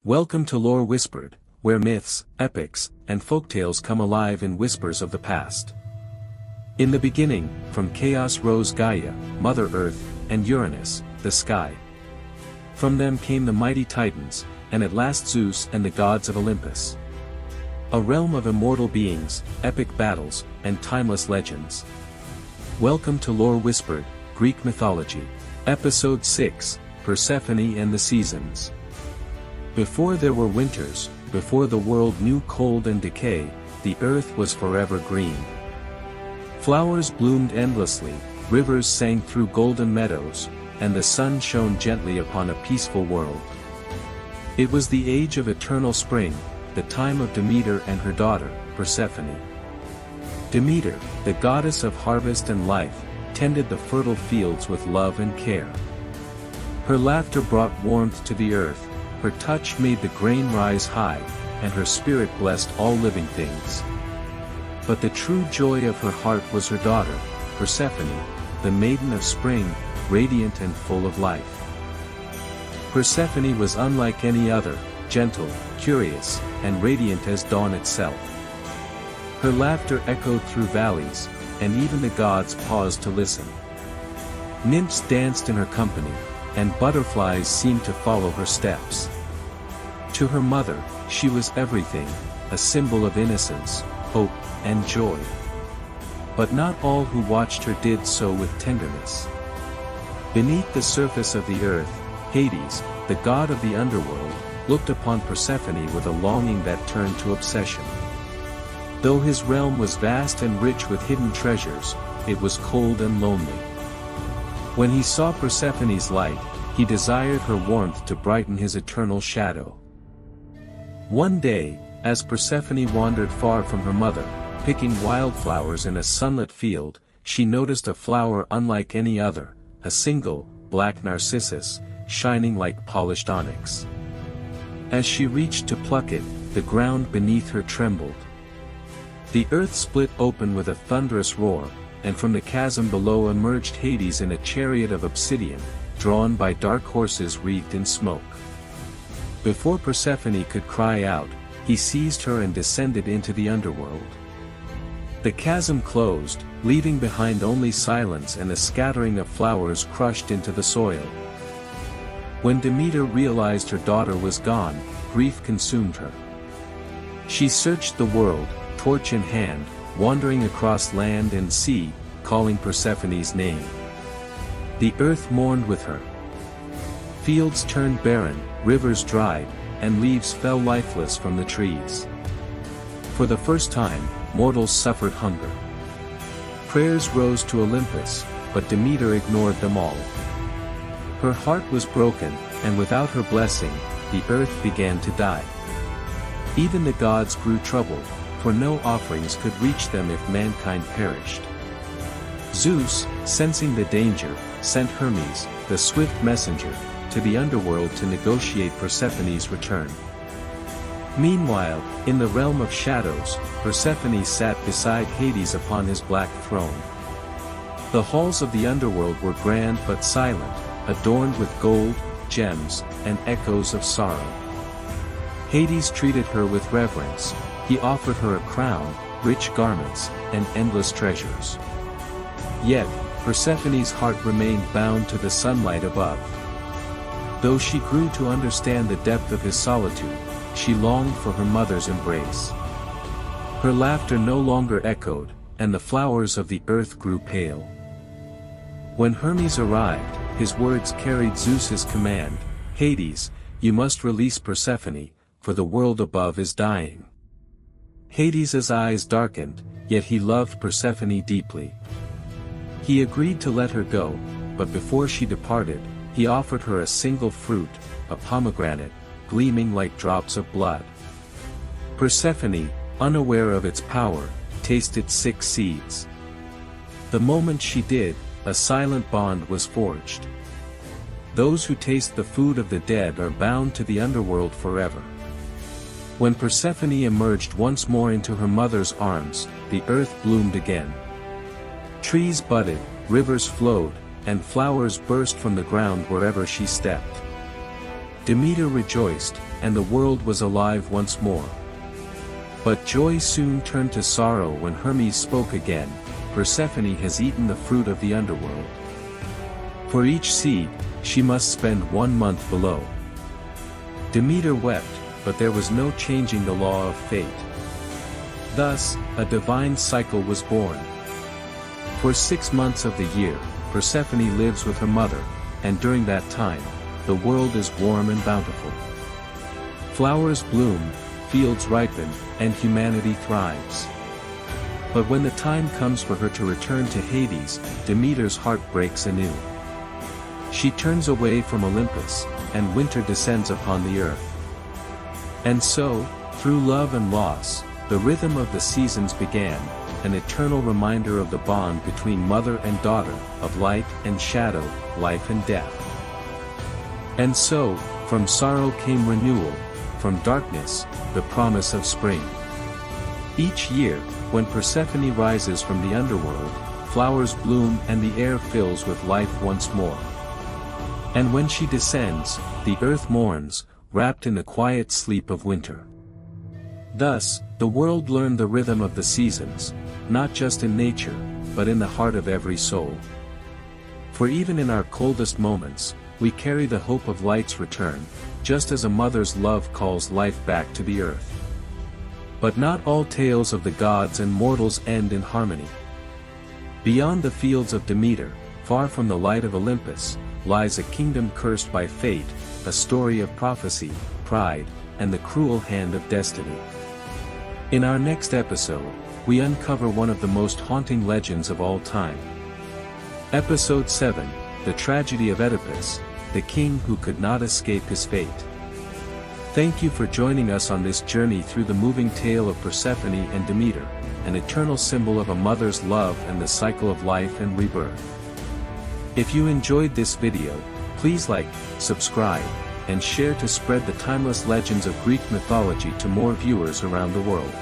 Welcome to Lore Whispered, where myths, epics, and folktales come alive in whispers of the past. In the beginning, from chaos rose Gaia, Mother Earth, and Uranus, the sky. From them came the mighty Titans, and at last Zeus and the gods of Olympus. A realm of immortal beings, epic battles, and timeless legends. Welcome to Lore Whispered, Greek Mythology. Episode 6, Persephone and the Seasons. Before there were winters, before the world knew cold and decay, the earth was forever green. Flowers bloomed endlessly, rivers sang through golden meadows, and the sun shone gently upon a peaceful world. It was the age of eternal spring, the time of Demeter and her daughter, Persephone. Demeter, the goddess of harvest and life, tended the fertile fields with love and care. Her laughter brought warmth to the earth, her touch made the grain rise high, and her spirit blessed all living things. But the true joy of her heart was her daughter, Persephone, the maiden of spring, radiant and full of life. Persephone was unlike any other, gentle, curious, and radiant as dawn itself. Her laughter echoed through valleys, and even the gods paused to listen. Nymphs danced in her company, and butterflies seemed to follow her steps. To her mother, she was everything, a symbol of innocence, hope, and joy. But not all who watched her did so with tenderness. Beneath the surface of the earth, Hades, the god of the underworld, looked upon Persephone with a longing that turned to obsession. Though his realm was vast and rich with hidden treasures, it was cold and lonely. When he saw Persephone's light, he desired her warmth to brighten his eternal shadow. One day, as Persephone wandered far from her mother, picking wildflowers in a sunlit field, she noticed a flower unlike any other, a single, black narcissus, shining like polished onyx. As she reached to pluck it, the ground beneath her trembled. The earth split open with a thunderous roar, and from the chasm below emerged Hades in a chariot of obsidian, drawn by dark horses wreathed in smoke. Before Persephone could cry out, he seized her and descended into the underworld. The chasm closed, leaving behind only silence and a scattering of flowers crushed into the soil. When Demeter realized her daughter was gone, grief consumed her. She searched the world, torch in hand, wandering across land and sea, calling Persephone's name. The earth mourned with her. Fields turned barren, rivers dried, and leaves fell lifeless from the trees. For the first time, mortals suffered hunger. Prayers rose to Olympus, but Demeter ignored them all. Her heart was broken, and without her blessing, the earth began to die. Even the gods grew troubled, for no offerings could reach them if mankind perished. Zeus, sensing the danger, sent Hermes, the swift messenger, to the underworld to negotiate Persephone's return. Meanwhile, in the realm of shadows, Persephone sat beside Hades upon his black throne. The halls of the underworld were grand but silent, adorned with gold, gems, and echoes of sorrow. Hades treated her with reverence. He offered her a crown, rich garments, and endless treasures. Yet, Persephone's heart remained bound to the sunlight above. Though she grew to understand the depth of his solitude, she longed for her mother's embrace. Her laughter no longer echoed, and the flowers of the earth grew pale. When Hermes arrived, his words carried Zeus's command, "Hades, you must release Persephone, for the world above is dying." Hades' eyes darkened, yet he loved Persephone deeply. He agreed to let her go, but before she departed, he offered her a single fruit, a pomegranate, gleaming like drops of blood. Persephone, unaware of its power, tasted 6 seeds. The moment she did, a silent bond was forged. Those who taste the food of the dead are bound to the underworld forever. When Persephone emerged once more into her mother's arms, the earth bloomed again. Trees budded, rivers flowed, and flowers burst from the ground wherever she stepped. Demeter rejoiced, and the world was alive once more. But joy soon turned to sorrow when Hermes spoke again, "Persephone has eaten the fruit of the underworld. For each seed, she must spend 1 month below." Demeter wept, but there was no changing the law of fate. Thus, a divine cycle was born. For 6 months of the year, Persephone lives with her mother, and during that time, the world is warm and bountiful. Flowers bloom, fields ripen, and humanity thrives. But when the time comes for her to return to Hades, Demeter's heart breaks anew. She turns away from Olympus, and winter descends upon the earth. And so, through love and loss, the rhythm of the seasons began, an eternal reminder of the bond between mother and daughter, of light and shadow, life and death. And so, from sorrow came renewal, from darkness, the promise of spring. Each year, when Persephone rises from the underworld, flowers bloom and the air fills with life once more. And when she descends, the earth mourns, wrapped in the quiet sleep of winter. Thus, the world learned the rhythm of the seasons, not just in nature, but in the heart of every soul. For even in our coldest moments, we carry the hope of light's return, just as a mother's love calls life back to the earth. But not all tales of the gods and mortals end in harmony. Beyond the fields of Demeter, far from the light of Olympus, lies a kingdom cursed by fate, a story of prophecy, pride, and the cruel hand of destiny. In our next episode, we uncover one of the most haunting legends of all time. Episode 7, The Tragedy of Oedipus, the king who could not escape his fate. Thank you for joining us on this journey through the moving tale of Persephone and Demeter, an eternal symbol of a mother's love and the cycle of life and rebirth. If you enjoyed this video, please like, subscribe, and share to spread the timeless legends of Greek mythology to more viewers around the world.